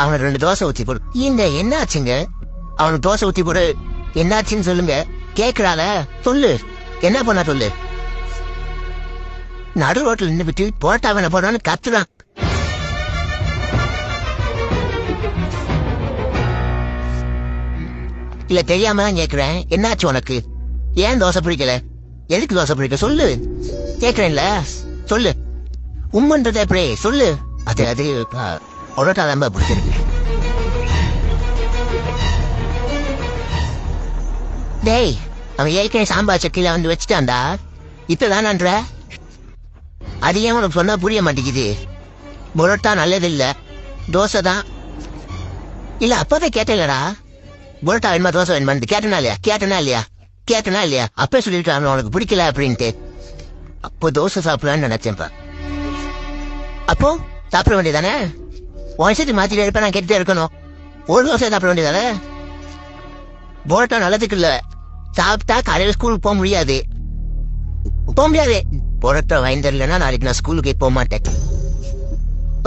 அவனுக்கு 2 தோசை ஊத்தி போடு. இந்த என்ன ஆச்சுங்க? அவனுக்கு தோசை ஊத்தி போடு. என்னாச்சுன்னு சொல்லுங்க. கேக்குறால சொல்லு. என்ன பண்ண சொல்லு. நடு ரோட்டில் நின்று விட்டு போட்டா வேணா போடான்னு கத்துறான். இல்ல தெரியாம தான் கேக்குறேன். என்னாச்சு உனக்கு? ஏன் தோசை பிடிக்கல? எதுக்கு தோசை பிடிக்க சொல்லு. கேக்குறேன்ல சொல்லு. உம்மன்றத எப்படி சொல்லு. அது அது பரோட்டா தான் பிடிச்சிருக்கு. டேய் அவன் ஏற்கனவே சாம்பார் சட்டியில வந்து வச்சுட்டான்டா. இப்பதானன்ற அது ஏன் உனக்கு சொன்னா புரிய மாட்டேங்குது. பரோட்டா நல்லது இல்ல, தோசை தான். இல்ல அப்பவே கேட்டேலடா. பரோட்டா வேணுமா தோசை வேணுமான்னு கேட்டனா இல்லையா அப்பே சொல்லிருக்கான் உனக்கு பிடிக்கல அப்படின்ட்டு. அப்போ தோசை சாப்பிடலான்னு நினைச்சேன்ப்பா. அப்போ சாப்பிட வேண்டியதானே? வயசு மாத்திட்டு இருப்ப நான் கேட்டுட்டே இருக்கணும். ஒரு தோசை சாப்பிட வேண்டியதானே? பரோட்டா நல்லதுக்கு இல்ல. சாப்பிட்டா காலையில ஸ்கூலுக்கு போக முடியாது. பரோட்டா வாங்கி தரலன்னா நாளைக்கு நான் ஸ்கூலுக்கு போக மாட்டேன்.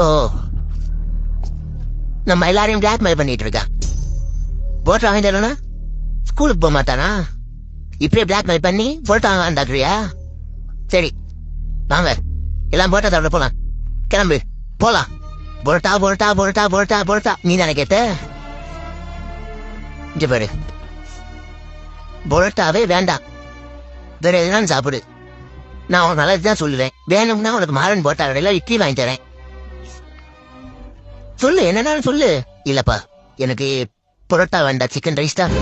ஓ நம்ம எல்லாரையும் பிளாக்மெயில் பண்ணிட்டு இருக்கா. பரோட்டா வாங்கி தரலன்னா ஸ்கூலுக்கு போக மாட்டானா? இப்படியே பிளாக்மெயில் பண்ணி பரோட்டா வாங்கான்டாக்குறியா? சரி வாங்க எல்லாம் பரோட்டா சாப்பிட போலாம். கிளம்பு போலாம். பரோட்டா பரோட்டா பரோட்டா பரோட்டா பரோட்டா நீ தானே கேட்ட? இங்க பாரு, பரோட்டாவே வேண்டாம், வேற எதுனா சாப்பிடு. நான் உனக்கு நல்லதுதான் சொல்லுவேன். வேணும்னா உனக்கு மாறன் பரோட்டா கடையில இட்லி வாங்கி தரேன். சொல்லு என்னன்னு சொல்லு. இல்லப்பா எனக்கு பரோட்டா வேண்டாம், சிக்கன் ரைஸ் தான்.